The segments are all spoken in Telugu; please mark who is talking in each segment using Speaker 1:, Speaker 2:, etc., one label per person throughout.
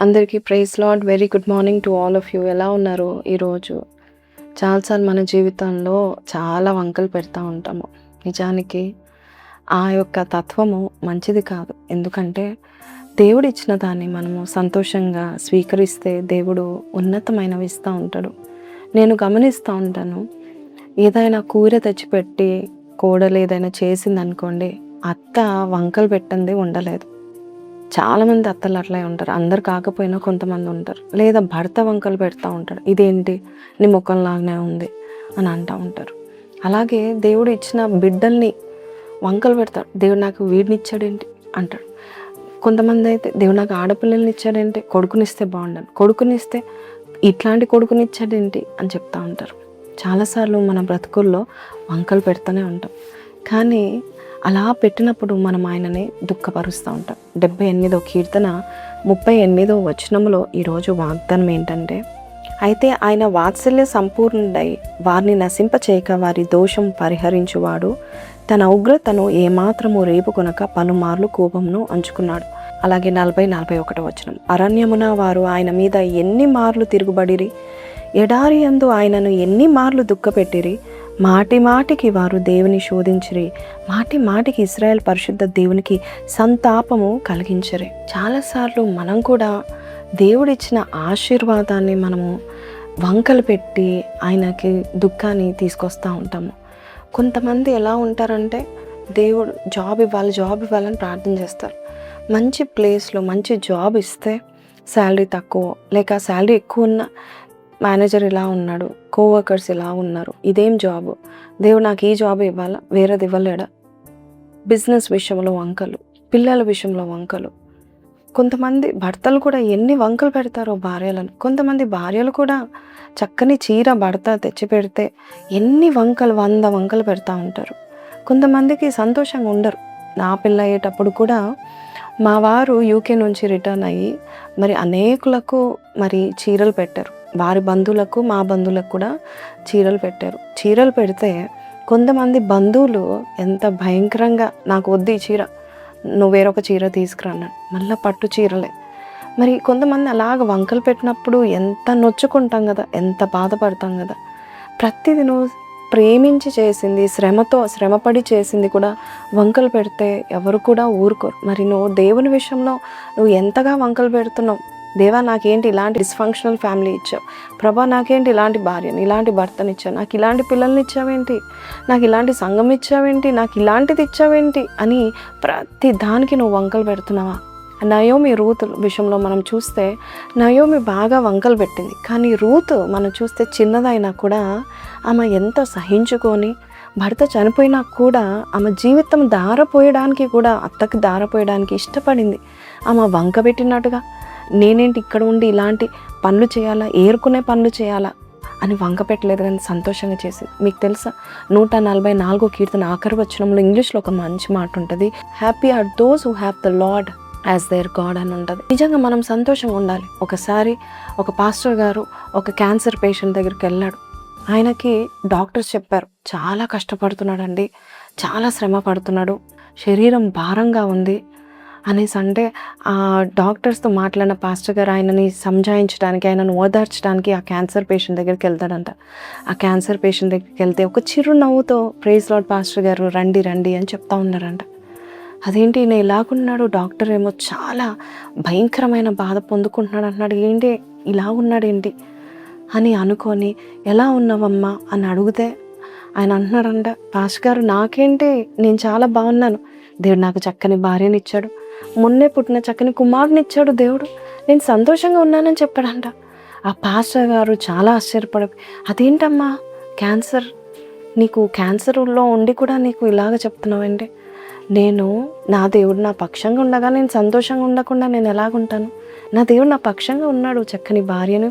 Speaker 1: అందరికీ praise Lord. Very good morning to all of you. ఎలా ఉన్నారు ఈరోజు? చాలాసార్లు మన జీవితంలో చాలా వంకలు పెడతా ఉంటాము. నిజానికి ఆ యొక్క తత్వము మంచిది కాదు. ఎందుకంటే దేవుడు ఇచ్చిన దాన్ని మనము సంతోషంగా స్వీకరిస్తే దేవుడు ఉన్నతమైనవి ఇస్తూ ఉంటాడు. నేను గమనిస్తూ ఉంటాను, ఏదైనా కూర తెచ్చిపెట్టి కోడలు ఏదైనా చేసిందనుకోండి, అత్త వంకలు పెట్టంది ఉండలేదు. చాలామంది అత్తలు అట్లే ఉంటారు. అందరు కాకపోయినా కొంతమంది ఉంటారు. లేదా భర్త వంకలు పెడతా ఉంటాడు, ఇదేంటి నీ ముఖంలాగానే ఉంది అని అంటూ ఉంటారు. అలాగే దేవుడు ఇచ్చిన బిడ్డల్ని వంకలు పెడతాడు. దేవుడు నాకు వీడిని ఇచ్చాడేంటి అంటాడు. కొంతమంది అయితే దేవుడు నాకు ఆడపిల్లల్ని ఇచ్చాడేంటి, కొడుకునిస్తే బాగుండను, కొడుకునిస్తే ఇట్లాంటి కొడుకునిచ్చాడేంటి అని చెప్తూ ఉంటారు. చాలాసార్లు మన బ్రతుకుల్లో వంకలు పెడుతూనే ఉంటాం. కానీ అలా పెట్టినప్పుడు మనం ఆయనని దుఃఖపరుస్తూ ఉంటాం. 78వ కీర్తన 38వ వచనంలో ఈరోజు వాగ్దానం ఏంటంటే, అయితే ఆయన వాత్సల్య సంపూర్ణుడై వారిని నశింపచేయక వారి దోషం పరిహరించువాడు, తన ఉగ్రతను ఏమాత్రము రేపుకొనక పలుమార్లు కోపమును అంచుకున్నాడు. అలాగే 40-41 వచనం, అరణ్యమున వారు ఆయన మీద ఎన్ని మార్లు తిరుగుబడిరి, ఎడారి యందు ఆయనను ఎన్ని మార్లు దుఃఖపెట్టిరి, మాటి మాటికి వారు దేవుని శోధించిరి, మాటి మాటికి ఇశ్రాయేల్ పరిశుద్ధ దేవునికి సంతాపము కలిగించరి. చాలాసార్లు మనం కూడా దేవుడిచ్చిన ఆశీర్వాదాన్ని మనము వంకలు పెట్టి ఆయనకి దుఃఖాన్ని తీసుకొస్తూ ఉంటాము. కొంతమంది ఎలా ఉంటారంటే, దేవుడు జాబ్ ఇవ్వాలని ప్రార్థన చేస్తారు. మంచి ప్లేస్లో మంచి జాబ్ ఇస్తే శాలరీ తక్కువ, లేక శాలరీ ఎక్కువ ఉన్న మేనేజర్ ఇలా ఉన్నాడు, కోవర్కర్స్ ఇలా ఉన్నారు, ఇదేం జాబు, దేవుడు నాకు ఈ జాబ్ ఇవ్వాలా, వేరేది ఇవ్వలేడా. బిజినెస్ విషయంలో వంకలు, పిల్లల విషయంలో వంకలు. కొంతమంది భర్తలు కూడా ఎన్ని వంకలు పెడతారో భార్యలను. కొంతమంది భార్యలు కూడా చక్కని చీర భర్త తెచ్చి పెడితే ఎన్ని వంకలు 100 వంకలు పెడతా ఉంటారు. కొంతమందికి సంతోషంగా ఉండరు. నా పిల్ల అయ్యేటప్పుడు కూడా మా వారు యూకే నుంచి రిటర్న్ అయ్యి మరి అనేకులకు మరి చీరలు పెట్టారు. వారి బంధువులకు మా బంధువులకు కూడా చీరలు పెట్టారు. చీరలు పెడితే కొంతమంది బంధువులు ఎంత భయంకరంగా, నాకు వద్దు ఈ చీర, నువ్వు వేరొక చీర తీసుకురా అన్నాడు. మళ్ళీ పట్టు చీరలే. మరి కొంతమంది అలాగ వంకలు పెట్టినప్పుడు ఎంత నొచ్చుకుంటాం కదా, ఎంత బాధపడతాం కదా. ప్రతిదీ నువ్వు ప్రేమించి చేసింది, శ్రమపడి చేసింది కూడా వంకలు పెడితే ఎవరు కూడా ఊరుకోరు. మరి నువ్వు దేవుని విషయంలో నువ్వు ఎంతగా వంకలు పెడుతున్నావు. దేవా, నాకేంటి ఇలాంటి డిస్ఫంక్షనల్ ఫ్యామిలీ ఇచ్చావు, ప్రభా నాకేంటి ఇలాంటి భార్యని, ఇలాంటి భర్తని ఇచ్చావు, నాకు ఇలాంటి పిల్లల్ని ఇచ్చావేంటి, నాకు ఇలాంటి సంఘం ఇచ్చావేంటి, నాకు ఇలాంటిది ఇచ్చావేంటి అని ప్రతి దానికి నువ్వు వంకలు పెడుతున్నావా. నయోమి రూత్ విషయంలో మనం చూస్తే నయోమి బాగా వంకలు పెట్టింది. కానీ రూత్ మనం చూస్తే చిన్నదైనా కూడా ఆమె ఎంతో సహించుకొని, భర్త చనిపోయినా కూడా ఆమె జీవితం దారపోయడానికి కూడా, అత్తకి దారపోయడానికి ఇష్టపడింది. ఆమె వంక పెట్టినట్టుగా నేనేంటి ఇక్కడ ఉండి ఇలాంటి పనులు చేయాలా, ఏరుకునే పనులు చేయాలా అని వంక పెట్టలేదు, కానీ సంతోషంగా చేసింది. మీకు తెలుసా, 144వ కీర్తన ఆఖరి వచనంలో ఇంగ్లీష్లో ఒక మంచి మాట ఉంటుంది, happy are those who have the Lord as their God అని ఉంటుంది. నిజంగా మనం సంతోషంగా ఉండాలి. ఒకసారి ఒక పాస్టర్ గారు ఒక క్యాన్సర్ పేషెంట్ దగ్గరికి వెళ్ళాడు. ఆయనకి డాక్టర్స్ చెప్పారు, చాలా కష్టపడుతున్నాడండి, చాలా శ్రమ పడుతున్నాడు, శరీరం భారంగా ఉంది అనేసి. అంటే ఆ డాక్టర్స్తో మాట్లాడిన పాస్టర్ గారు ఆయనని సంజాయించడానికి, ఆయనను ఓదార్చడానికి ఆ క్యాన్సర్ పేషెంట్ దగ్గరికి వెళ్తాడంట. ఆ క్యాన్సర్ పేషెంట్ దగ్గరికి వెళ్తే ఒక చిరునవ్వుతో ప్రైజ్ లార్డ్ పాస్టర్ గారు రండి రండి అని చెప్తా ఉన్నారంట. అదేంటి ఈయన ఇలాగున్నాడు, డాక్టర్ ఏమో చాలా భయంకరమైన బాధ పొందుకుంటున్నాడు అంటున్నాడు, ఏంటి ఇలా ఉన్నాడేంటి అని అనుకొని, ఎలా ఉన్నావమ్మా అని అడిగితే ఆయన అంటున్నాడంట, పాస్టర్ గారు నాకేంటి, నేను చాలా బాగున్నాను, దేవుడు నాకు చక్కని భార్యని ఇచ్చాడు, మొన్నే పుట్టిన చక్కని కుమారుని ఇచ్చాడు దేవుడు, నేను సంతోషంగా ఉన్నానని చెప్పాడంట. ఆ పాస్టర్ గారు చాలా ఆశ్చర్యపడి, అదేంటమ్మా క్యాన్సర్, నీకు క్యాన్సర్లో ఉండి కూడా నీకు ఇలాగ చెప్తున్నావంటే, నేను నా దేవుడు నా పక్షంగా ఉండగా నేను సంతోషంగా ఉండకుండా నేను ఎలాగుంటాను, నా దేవుడు నా పక్షంగా ఉన్నాడు, చక్కని భార్యను,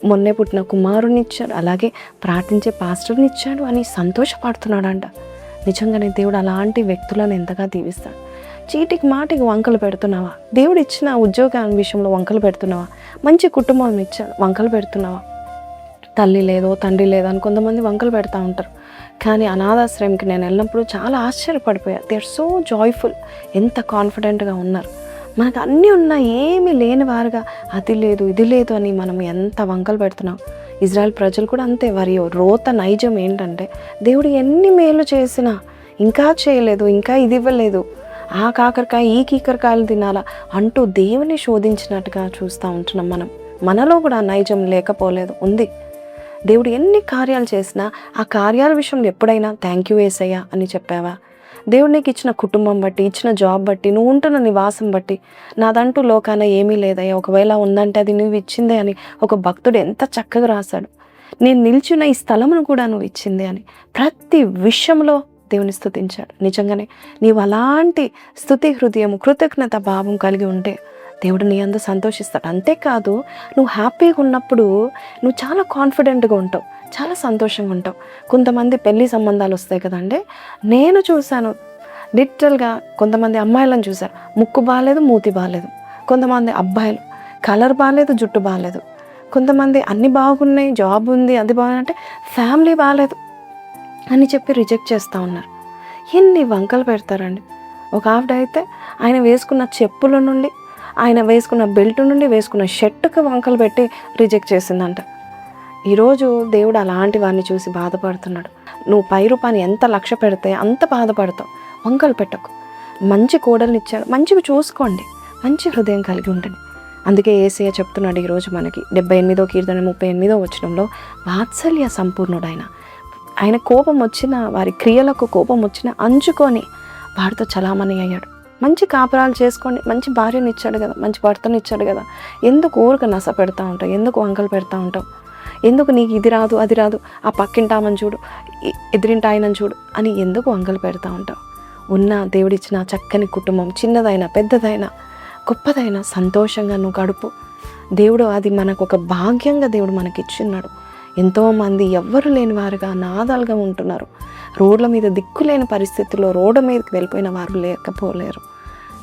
Speaker 1: మొన్నే పుట్టిన కుమారుని ఇచ్చాడు, అలాగే ప్రార్థించే పాస్టర్ని ఇచ్చాడు అని సంతోషపడుతున్నాడంట. నిజంగానే దేవుడు అలాంటి వ్యక్తులను ఎంతగా దీవిస్తాడు. చీటికి మాటికి వంకలు పెడుతున్నావా, దేవుడు ఇచ్చిన ఉద్యోగం విషయంలో వంకలు పెడుతున్నావా, మంచి కుటుంబం ఇచ్చాడు వంకలు పెడుతున్నావా, తల్లి లేదో తండ్రి లేదో అని కొంతమంది వంకలు పెడతా ఉంటారు. కానీ అనాథాశ్రయంకి నేను వెళ్ళినప్పుడు చాలా ఆశ్చర్యపడిపోయా. దే ఆర్ సో జాయ్ఫుల్, ఎంత కాన్ఫిడెంట్గా ఉన్నారు. మనకు అన్నీ ఉన్నా ఏమీ లేని వారుగా అది లేదు ఇది లేదు అని మనం ఎంత వంకలు పెడుతున్నాం. ఇజ్రాయెల్ ప్రజలు కూడా అంతే. వారి రోత నైజం ఏంటంటే దేవుడు ఎన్ని మేలు చేసినా ఇంకా చేయలేదు, ఇంకా ఇది ఇవ్వలేదు, ఆ కాకరకాయ ఈ కీకరకాయలు తినాలా అంటూ దేవుని శోధించినట్టుగా చూస్తూ ఉంటున్నాం. మనలో కూడా నైజం లేకపోలేదు, ఉంది. దేవుడు ఎన్ని కార్యాలు చేసినా ఆ కార్యాల విషయంలో ఎప్పుడైనా థ్యాంక్ యూ యేసయ్యా అని చెప్పావా? దేవుడు నీకు ఇచ్చిన కుటుంబం బట్టి, ఇచ్చిన జాబ్ బట్టి, నువ్వు ఉంటున్న నివాసం బట్టి, నాదంటూ లోకాన ఏమీ లేదయ్యా, ఒకవేళ ఉందంటే అది నువ్వు ఇచ్చిందే అని ఒక భక్తుడు ఎంత చక్కగా రాశాడు. నేను నిల్చున్న ఈ స్థలమును కూడా నువ్వు ఇచ్చిందే అని ప్రతి విషయంలో దేవుని స్తుతించాడు. నిజంగానే నీవు అలాంటి స్తుతి హృదయం, కృతజ్ఞత భావం కలిగి ఉంటే దేవుడు నీ అందు సంతోషిస్తాడు. అంతేకాదు, నువ్వు హ్యాపీగా ఉన్నప్పుడు నువ్వు చాలా కాన్ఫిడెంట్గా ఉంటావు, చాలా సంతోషంగా ఉంటావు. కొంతమంది పెళ్లి సంబంధాలు వస్తాయి కదండి, నేను చూశాను లిటరల్గా. కొంతమంది అమ్మాయిలను చూశారు, ముక్కు బాగాలేదు, మూతి బాగాలేదు. కొంతమంది అబ్బాయిలు కలర్ బాగాలేదు, జుట్టు బాగాలేదు. కొంతమంది అన్నీ బాగున్నాయి, జాబ్ ఉంది, అది బాగుందంటే ఫ్యామిలీ బాగాలేదు అని చెప్పి రిజెక్ట్ చేస్తూ ఉన్నారు. ఎన్ని వంకలు పెడతారండి. ఒక ఆవిడ అయితే ఆయన వేసుకున్న చెప్పుల నుండి, ఆయన వేసుకున్న బెల్ట్ నుండి, వేసుకున్న షర్టుకి వంకలు పెట్టి రిజెక్ట్ చేసిందంట. ఈరోజు దేవుడు అలాంటి వారిని చూసి బాధపడుతున్నాడు. నువ్వు పై రూపాన్ని ఎంత లక్ష్య పెడితే అంత బాధపడతావు. వంకలు పెట్టకు. మంచి కోడల్ని ఇచ్చాడు, మంచివి చూసుకోండి, మంచి హృదయం కలిగి ఉండండి. అందుకే యేసయ్య చెప్తున్నాడు ఈరోజు మనకి 78వ కీర్తన 38వ వచనంలో, వాత్సల్య సంపూర్ణుడైన ఆయన కోపం వచ్చిన, వారి క్రియలకు కోపం వచ్చిన అంచుకొని వాడితో చలామణి అయ్యాడు. మంచి కాపురాలు చేసుకోండి, మంచి భార్యను ఇచ్చాడు కదా, మంచి భర్తను ఇచ్చాడు కదా, ఎందుకు ఊరికి నస పెడతా ఉంటావు, ఎందుకు వంకలు పెడతా ఉంటావు, ఎందుకు నీకు ఇది రాదు అది రాదు, ఆ పక్కింటామని చూడు, ఎదిరింటి ఆయనని చూడు అని ఎందుకు వంకలు పెడతా ఉంటావు? ఉన్న దేవుడిచ్చిన చక్కని కుటుంబం, చిన్నదైనా పెద్దదైనా గొప్పదైనా సంతోషంగా నువ్వు గడుపు. దేవుడు అది మనకు ఒక భాగ్యంగా దేవుడు మనకి ఇచ్చిన్నాడు. ఎంతోమంది ఎవ్వరు లేని వారుగా అనాథలుగా ఉంటున్నారు. రోడ్ల మీద దిక్కులేని పరిస్థితుల్లో రోడ్డు మీదకి వెళ్ళిపోయిన వారు లేకపోలేరు.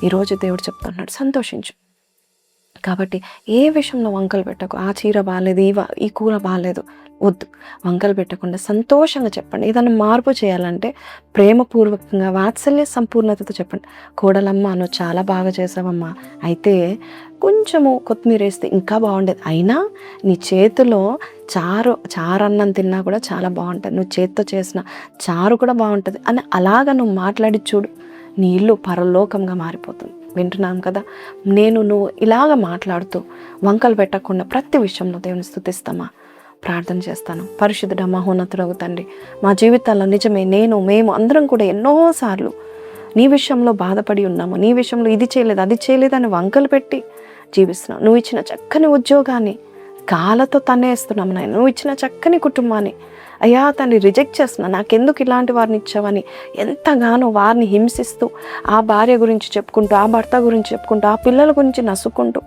Speaker 1: ఈరోజు దేవుడు చెప్తున్నాడు, సంతోషించు. కాబట్టి ఏ విషయంలో వంకలు పెట్టకు. ఆ చీర బాగాలేదు, ఈ కూర బాగాలేదు, వద్దు. వంకలు పెట్టకుండా సంతోషంగా చెప్పండి. ఏదైనా మార్పు చేయాలంటే ప్రేమపూర్వకంగా వాత్సల్య సంపూర్ణతతో చెప్పండి. కోడలమ్మ, నువ్వు చాలా బాగా చేసావమ్మా, అయితే కొంచెము కొత్తిమీర వేస్తే ఇంకా బాగుండేది, అయినా నీ చేతిలో చారన్నం తిన్నా కూడా చాలా బాగుంటుంది, నువ్వు చేతితో చేసిన చారు కూడా బాగుంటుంది అని అలాగా నువ్వు మాట్లాడి చూడు, నీ ఇల్లు పరలోకంగా మారిపోతుంది. వింటున్నాం కదా. నువ్వు ఇలాగ మాట్లాడుతూ వంకలు పెట్టకుండా ప్రతి విషయంలో దేవుని స్తుతిస్తామా? ప్రార్థన చేస్తాను. పరిశుద్ధుడా, మహోన్నతుడగు తండ్రి, మా జీవితాల్లో నిజమే మేము అందరం కూడా ఎన్నోసార్లు నీ విషయంలో బాధపడి ఉన్నాము. నీ విషయంలో ఇది చేయలేదు అది చేయలేదు అని వంకలు పెట్టి జీవిస్తున్నాం. నువ్వు ఇచ్చిన చక్కని ఉద్యోగాన్ని కాళ్ళతో తన్నేస్తున్నాము నాయన. నువ్వు ఇచ్చిన చక్కని కుటుంబాన్ని అయ్యా తండ్రి రిజెక్ట్ చేస్తున్నా, నాకెందుకు ఇలాంటి వారిని ఇచ్చావని ఎంతగానో వారిని హింసిస్తూ, ఆ భార్య గురించి చెప్పుకుంటూ, ఆ భర్త గురించి చెప్పుకుంటూ, ఆ పిల్లల గురించి నసుక్కుంటూ,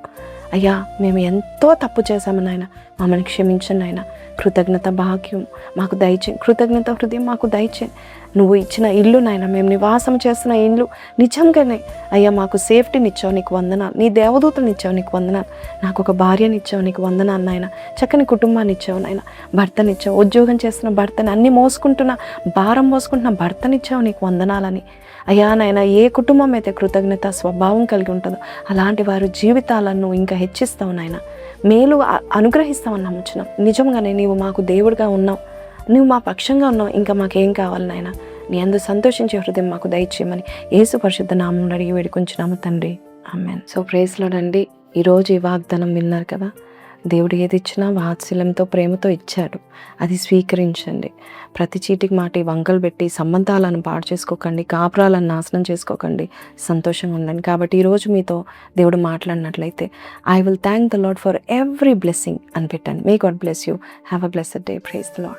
Speaker 1: అయ్యా మేము ఎంతో తప్పు చేశాము నాయన, మమ్మల్ని క్షమించండి నాయన. కృతజ్ఞత భాగ్యం మాకు దయచేయి, కృతజ్ఞత హృదయం మాకు దయచేయి. నువ్వు ఇచ్చిన ఇల్లు నాయన, మేము నివాసం చేస్తున్న ఇల్లు నిజంగానే అయ్యా మాకు సేఫ్టీని ఇచ్చావు, నీకు వందనాలు. నీ దేవదూతని ఇచ్చావు, నీకు వందనాలు. నాకు ఒక భార్యని ఇచ్చావు, నీకు వందనాలు నాయన. చక్కని కుటుంబాన్ని ఇచ్చావు నాయన, భర్తని ఇచ్చావు, ఉద్యోగం చేస్తున్న భర్తని, అన్ని మోసుకుంటున్న భారం మోసుకుంటున్న భర్తని ఇచ్చావు, నీకు వందనాలని. అయ్యా నాయన, ఏ కుటుంబం అయితే కృతజ్ఞత స్వభావం కలిగి ఉంటుందో అలాంటి వారి జీవితాలను ఇంకా హెచ్చిస్తావు నాయన, మేలు అనుగ్రహిస్తామని నమ్ముచున్నాం. నిజంగానే నీవు మాకు దేవుడిగా ఉన్నావు, నువ్వు మా పక్షంగా ఉన్నావు. ఇంకా మాకేం కావాలి నాయన? నీ అందు సంతోషించే హృదయం మాకు దయచేయమని యేసు పరిశుద్ధ నామములో అడిగి వేడుకొంచున్నాము తండ్రి, ఆమేన్. సో ప్రైజ్ లార్డ్ అండి. ఈరోజు ఈ వాగ్దానం విన్నారు కదా. దేవుడు ఏది ఇచ్చినా వాత్సల్యంతో ప్రేమతో ఇచ్చాడు, అది స్వీకరించండి. ప్రతి చీటికి మాటి వంకలు పెట్టి సంబంధాలను పాడు చేసుకోకండి, కాపురాలను నాశనం చేసుకోకండి, సంతోషంగా ఉండండి. కాబట్టి ఈరోజు మీతో దేవుడు మాట్లాడినట్లయితే I will thank the Lord for every blessing అని పెట్టండి. May God bless you. Have a blessed day. Praise the lord.